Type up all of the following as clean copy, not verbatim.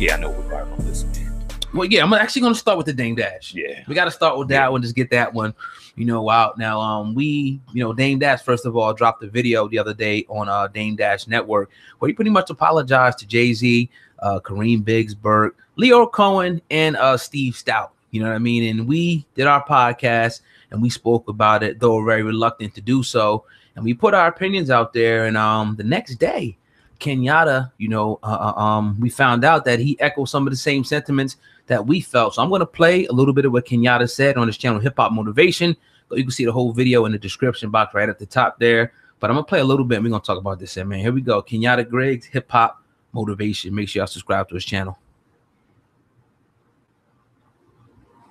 Yeah, I know we're right on this, man. Well, yeah, I'm actually going to start with the Dame Dash. Yeah. We got to start with that one, just get that one, out. Now, Dame Dash, first of all, dropped a video the other day on Dame Dash Network where he pretty much apologized to Jay-Z, Kareem Biggs-Burke, Leo Cohen, and Steve Stout. You know what I mean? And we did our podcast and we spoke about it, though we're very reluctant to do so. And we put our opinions out there. And the next day, Kenyatta, we found out that he echoed some of the same sentiments that we felt. So I'm going to play a little bit of what Kenyatta said on his channel, Hip Hop Motivation. You can see the whole video in the description box right at the top there. But I'm going to play a little bit and we're going to talk about this, man. Here we go. Kenyatta Griggs, Hip Hop Motivation. Make sure y'all subscribe to his channel.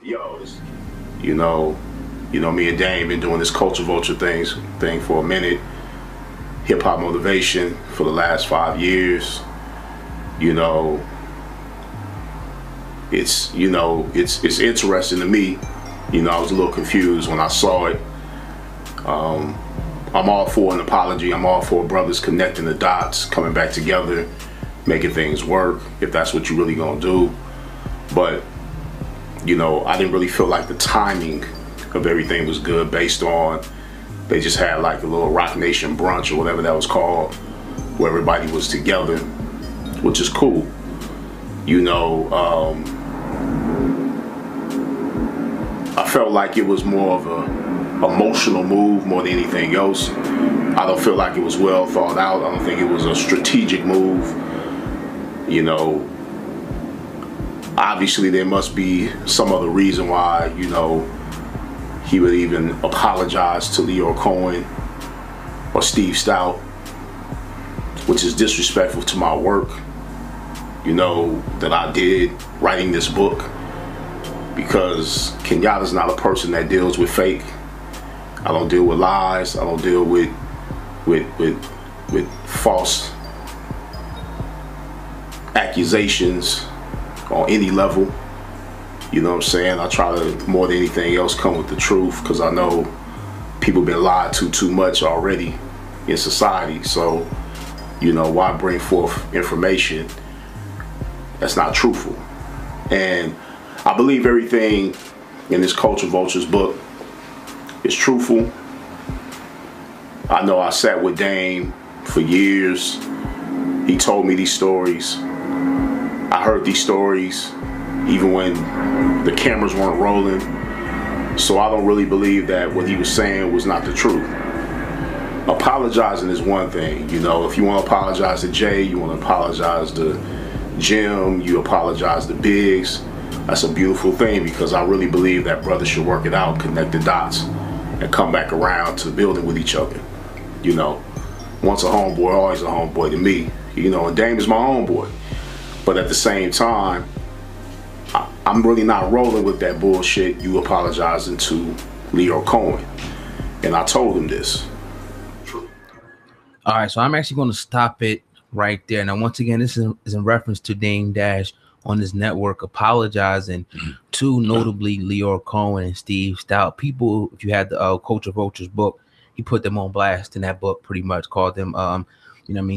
Yo, me and Dame been doing this Culture Vulture thing for a minute. Hip Hop Motivation for the last 5 years. It's interesting to me. I was a little confused when I saw it. I'm all for an apology. I'm all for brothers connecting the dots, coming back together, making things work, if that's what you really gonna do. But I didn't really feel like the timing of everything was good based on they just had like a little Rock Nation brunch or whatever that was called, where everybody was together, which is cool. I felt like it was more of a emotional move more than anything else. I don't feel like it was well thought out. I don't think it was a strategic move. Obviously there must be some other reason why, he would even apologize to Leo Cohen or Steve Stout, which is disrespectful to my work, that I did writing this book, because Kenyatta's not a person that deals with fake. I don't deal with lies. I don't deal with false accusations on any level. You know what I'm saying? I try to, more than anything else, come with the truth, because I know people been lied to too much already in society. So, why bring forth information that's not truthful? And I believe everything in this Culture Vultures book is truthful. I know I sat with Dame for years. He told me these stories. I heard these stories even when the cameras weren't rolling. So I don't really believe that what he was saying was not the truth. Apologizing is one thing. If you want to apologize to Jay, you want to apologize to Jim, you apologize to Biggs. That's a beautiful thing, because I really believe that brothers should work it out, connect the dots, and come back around to building with each other. Once a homeboy, always a homeboy to me. And Dame is my homeboy. But at the same time, I'm really not rolling with that bullshit, you apologizing to Leo Cohen. And I told him this. All right, so I'm actually going to stop it right there. Now, once again, this is in reference to Dame Dash on his network apologizing to notably Leo Cohen and Steve Stout. People, if you had the Culture Vultures book, he put them on blast in that book, pretty much called them,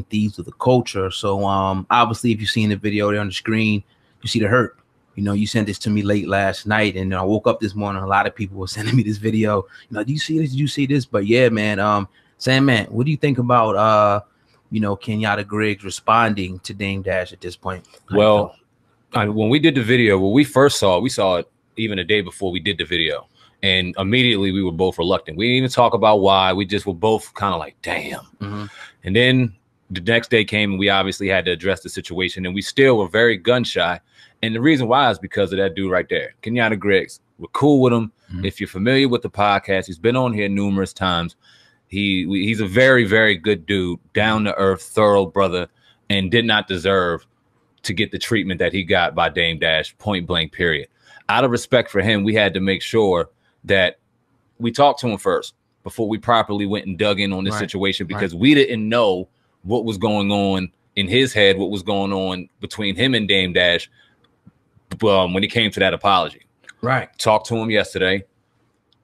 thieves of the culture. So obviously, if you've seen the video there on the screen, you see the hurt. You sent this to me late last night, and I woke up this morning. A lot of people were sending me this video. Do you see this? Did you see this? But yeah, man, SamAnt, what do you think about Kenyatta Griggs responding to Dame Dash at this point? Well, when we did the video, when we first saw it, we saw it even a day before we did the video, and immediately we were both reluctant. We didn't even talk about why. We just were both kind of like, damn. And then the next day came, and we obviously had to address the situation, and we still were very gun shy. And the reason why is because of that dude right there, Kenyatta Griggs. We're cool with him. If you're familiar with the podcast, he's been on here numerous times. He's a very, very good dude, down to earth, thorough brother, and did not deserve to get the treatment that he got by Dame Dash, point blank, period. Out of respect for him, we had to make sure that we talked to him first before we properly went and dug in on this situation, because we didn't know what was going on in his head, what was going on between him and Dame Dash when it came to that apology. Talked to him yesterday,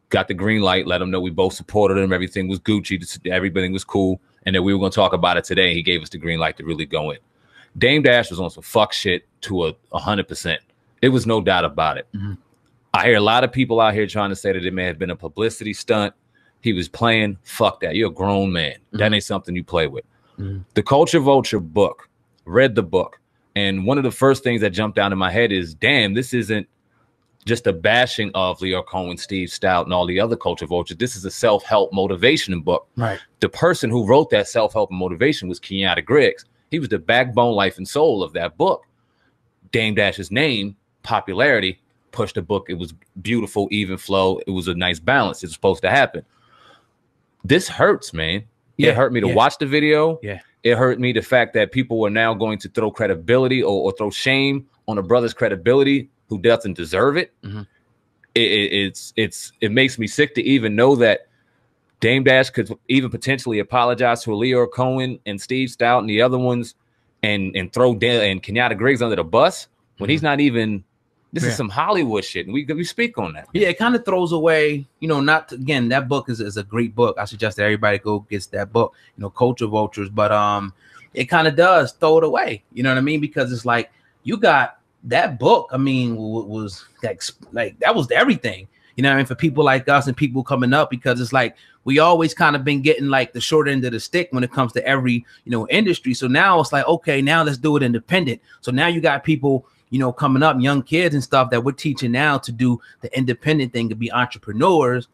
got the green light, let him know we both supported him, everything was Gucci, everything was cool, and that we were going to talk about it today. He gave us the green light to really go in. Dame Dash was on some fuck shit to 100%. It was no doubt about it. I hear a lot of people out here trying to say that it may have been a publicity stunt. He was playing. Fuck that. You're a grown man. That ain't something you play with. The Culture Vulture book, read the book. And one of the first things that jumped out in my head is, damn, this isn't just a bashing of Leo Cohen, Steve Stout, and all the other Culture Vultures. This is a self-help motivation book. Right. The person who wrote that self-help motivation was Kenyatta Griggs. He was the backbone, life, and soul of that book. Dame Dash's name, popularity, pushed the book. It was beautiful, even flow. It was a nice balance. It's supposed to happen. This hurts, man. Yeah, it hurt me to watch the video. Yeah. It hurt me the fact that people were now going to throw credibility or throw shame on a brother's credibility who doesn't deserve it. It makes me sick to even know that Dame Dash could even potentially apologize to Leo Cohen and Steve Stout and the other ones and throw and Kenyatta Griggs under the bus when he's not even. This is some Hollywood shit, and we speak on that. Yeah, it kind of throws away, you know, not to, again, that book is a great book. I suggest that everybody go gets that book, you know, Culture Vultures, but it kind of does throw it away. You know what I mean? Because it's like you got that book. I mean, was like that was everything. You know what I mean? For people like us and people coming up, because it's like we always kind of been getting like the short end of the stick when it comes to every, you know, industry. So now it's like, okay, now let's do it independent. So now you got people, you know, coming up, young kids and stuff that we're teaching now to do the independent thing, to be entrepreneurs,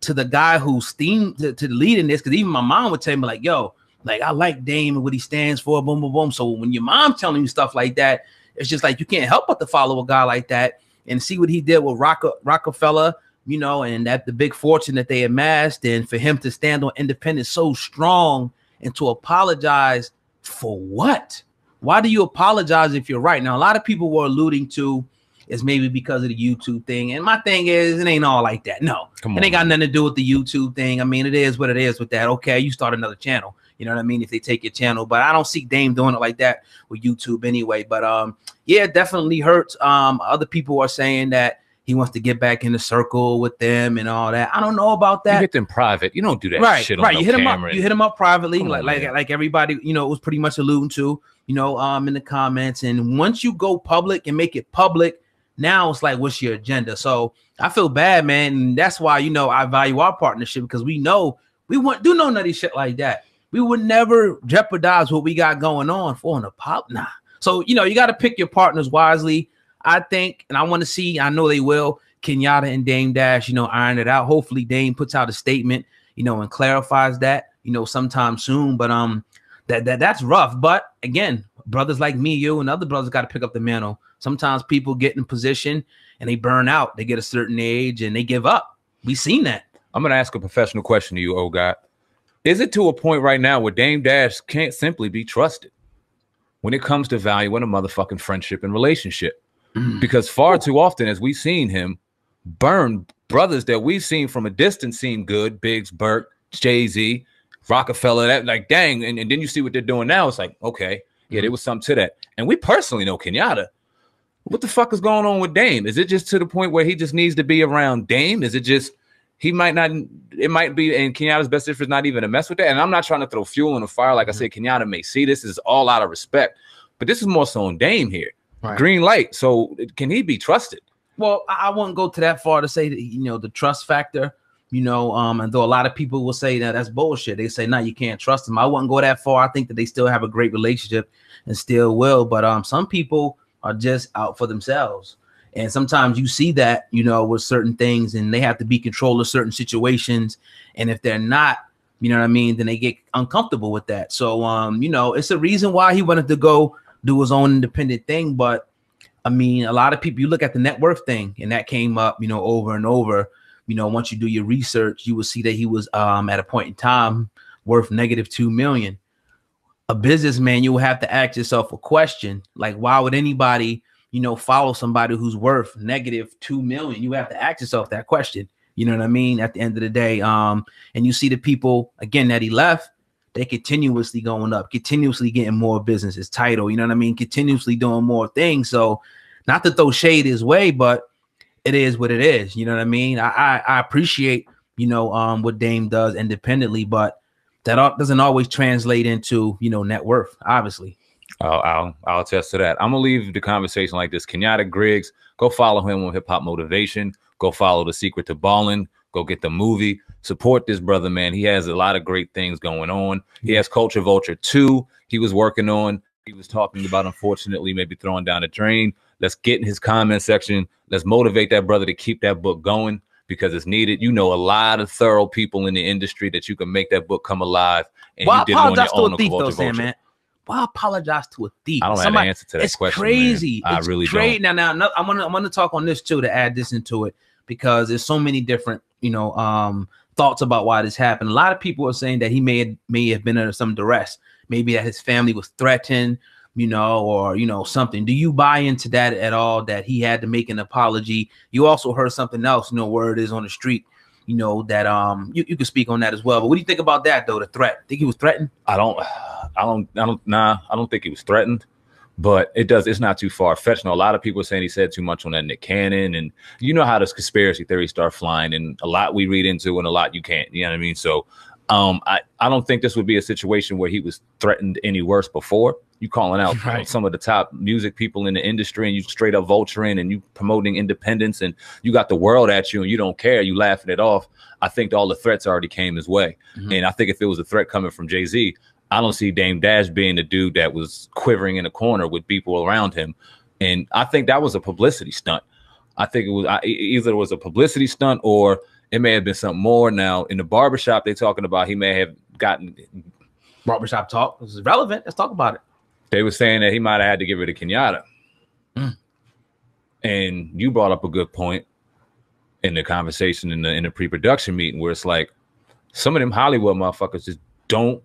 to the guy who's to leading this. Because even my mom would tell me like, yo, like, I like Dame and what he stands for, boom, boom, boom. So when your mom telling you stuff like that, it's just like, you can't help but to follow a guy like that and see what he did with Rockefeller, you know, and that the big fortune that they amassed, and for him to stand on independence so strong and to apologize for what? Why do you apologize if you're right? Now, a lot of people were alluding to is maybe because of the YouTube thing. And my thing is, it ain't all like that. No, it ain't got nothing to do with the YouTube thing. I mean, it is what it is with that. Okay, you start another channel. You know what I mean? If they take your channel. But I don't see Dame doing it like that with YouTube anyway. But yeah, it definitely hurts. Other people are saying that he wants to get back in the circle with them and all that. I don't know about that. You hit them private. You don't do that shit on no you hit camera. him up. You hit him up privately, like everybody, you know, was pretty much alluding to, you know, in the comments. And once you go public and make it public, now it's like, what's your agenda? So I feel bad, man. And that's why, you know, I value our partnership, because we know we won't do no nutty shit like that. We would never jeopardize what we got going on for an apology. Nah. So, you know, you got to pick your partners wisely, I think. And I want to see, I know they will, Kenyatta and Dame Dash, you know, iron it out. Hopefully Dame puts out a statement, you know, and clarifies that, you know, sometime soon. But that's rough. But again, brothers like me, you, and other brothers got to pick up the mantle. Sometimes people get in position and they burn out. They get a certain age and they give up. We've seen that. I'm going to ask a professional question to you, oh God. Is it to a point right now where Dame Dash can't simply be trusted when it comes to valuing a motherfucking friendship and relationship? Because far too often, as we've seen him burn brothers that we've seen from a distance seem good, Biggs, Burke, Jay-Z, Rockefeller, that like, dang. And then you see what they're doing now. It's like, okay, yeah, there was something to that. And we personally know Kenyatta. What the fuck is going on with Dame? Is it just to the point where he just needs to be around Dame? Is it just he might not, it might be in Kenyatta's best interest not even to mess with that? And I'm not trying to throw fuel on the fire. Like I said, Kenyatta may see this is all out of respect, but this is more so on Dame here. Right. Green light. So can he be trusted? Well, I wouldn't go to that far to say that, you know, the trust factor, you know, and though a lot of people will say that that's bullshit. They say, no, you can't trust them. I wouldn't go that far. I think that they still have a great relationship and still will. But some people are just out for themselves. And sometimes you see that, you know, with certain things, and they have to be control of certain situations. And if they're not, you know what I mean, then they get uncomfortable with that. So, you know, it's a reason why he wanted to go do his own independent thing. But I mean, a lot of people, you look at the net worth thing, and that came up, you know, over and over. You know, once you do your research, you will see that he was at a point in time worth -2 million. A businessman, you will have to ask yourself a question, like, why would anybody, you know, follow somebody who's worth -2 million? You have to ask yourself that question. You know what I mean? At the end of the day, and you see the people again that he left, they continuously going up, continuously getting more businesses, title, you know what I mean? Continuously doing more things. So not to throw shade his way, but it is what it is. You know what I mean? I appreciate, you know, what Dame does independently, but that doesn't always translate into, you know, net worth, obviously. I'll attest to that. I'm gonna leave the conversation like this. Kenyatta Griggs, go follow him on Hip Hop Motivation. Go follow The Secret to Ballin'. Go get the movie. Support this brother, man. He has a lot of great things going on. He has Vulture 2. He was working on. He was talking about, unfortunately, maybe throwing down the drain. Let's get in his comment section. Let's motivate that brother to keep that book going because it's needed. You know a lot of thorough people in the industry that you can make that book come alive. And well, you did it on your own. To a thief, though, SamAnt. Why apologize to a thief? I don't have an answer to that question. It's crazy. Man. I really don't. Now, I'm gonna talk on this too to add this into it because there's so many different, thoughts about why this happened. A lot of people are saying that he may have been under some duress, maybe that his family was threatened, or something. Do you buy into that at all? That he had to make an apology? You also heard something else, word is on the street, that you could speak on that as well. But what do you think about that though? The threat? Think he was threatened? I don't think he was threatened, but it's not too far-fetched. A lot of people are saying he said too much on that Nick Cannon, and you know how this conspiracy theories start flying, and a lot we read into and a lot you can't. You know what I mean? So I don't think this would be a situation where he was threatened any worse before. You calling out some of the top music people in the industry, and you straight up vulturing and you promoting independence, and you got the world at you and you don't care, you laughing it off. I think all the threats already came his way. And I think if it was a threat coming from Jay-Z, I don't see Dame Dash being the dude that was quivering in a corner with people around him. And I think that was a publicity stunt. I think it was either it was a publicity stunt or it may have been something more. Now, in the barbershop, they're talking about he may have gotten barbershop talk. This is relevant. Let's talk about it. They were saying that he might have had to give it to Kenyatta. And you brought up a good point in the conversation in the pre-production meeting where it's like some of them Hollywood motherfuckers just don't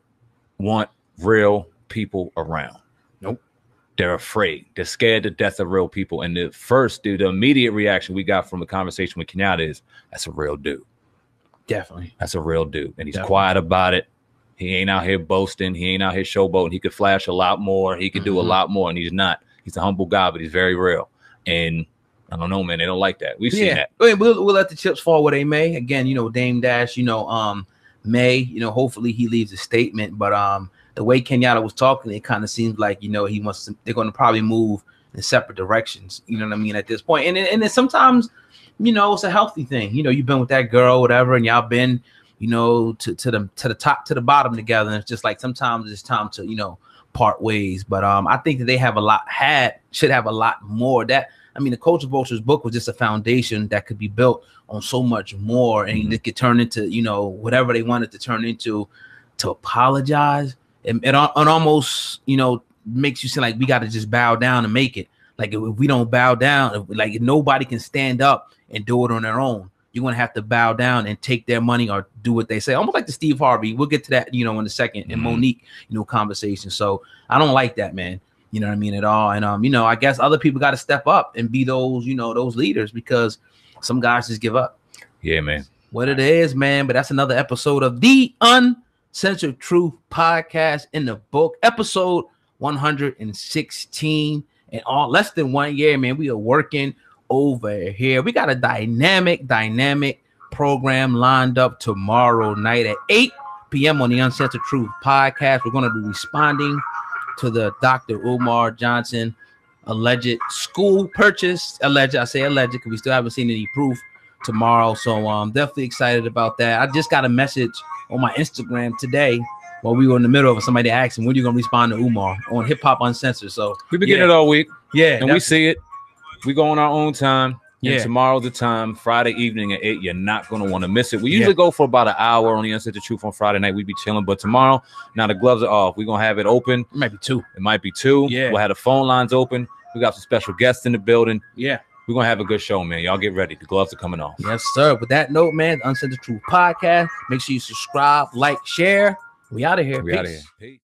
want real people around. Nope. They're afraid. They're scared to death of real people. And the immediate reaction we got from the conversation with Kenyatta is, that's a real dude. Definitely. That's a real dude. And he's quiet about it. He ain't out here boasting. He ain't out here showboating. He could flash a lot more. He could do a lot more. And he's not. He's a humble guy, but he's very real. And I don't know, man. They don't like that. We've seen that. We'll let the chips fall where they may. Again, Dame Dash, may, hopefully he leaves a statement. But the way Kenyatta was talking, it kind of seems like, they're going to probably move in separate directions. You know what I mean? At this point. And then sometimes, it's a healthy thing. You've been with that girl, whatever, and y'all been, to the top to the bottom together. And it's just like sometimes it's time to, part ways. But I think that they should have a lot more. The Culture Vulture's book was just a foundation that could be built on so much more, and it could turn into, whatever they wanted to turn into. To apologize, it almost, makes you seem like we got to just bow down and make it. Like if we don't bow down, if nobody can stand up and do it on their own, you're gonna have to bow down and take their money or do what they say. Almost like the Steve Harvey. We'll get to that, in a second, and Monique, conversation. So I don't like that, man. You know what I mean, at all. And I guess other people got to step up and be those, those leaders, because some guys just give up. Yeah, man. What it is, man. But that's another episode of the Uncensored Truth Podcast in the book, episode 116. And all less than 1 year, man. We are working over here. We got a dynamic program lined up tomorrow night at 8 p.m. on the Uncensored Truth Podcast. We're going to be responding to the Dr. Umar Johnson alleged school purchase. I say alleged because we still haven't seen any proof tomorrow. So I'm definitely excited about that. I just got a message on my Instagram today while we were in the middle of somebody asking, when are you going to respond to Umar on Hip Hop Uncensored? So we've been getting it all week. Yeah. And we see it. We go on our own time. Yeah. And tomorrow's the time, Friday evening at 8. You're not going to want to miss it. We usually go for about an hour on the Uncensored Truth on Friday night. We be chilling. But tomorrow, now the gloves are off. We're going to have it open. It might be 2. It might be 2. Yeah. We'll have the phone lines open. We got some special guests in the building. Yeah. We're going to have a good show, man. Y'all get ready. The gloves are coming off. Yes, sir. With that note, man, the Uncensored Truth Podcast. Make sure you subscribe, like, share. We out of here. We out of here. Peace.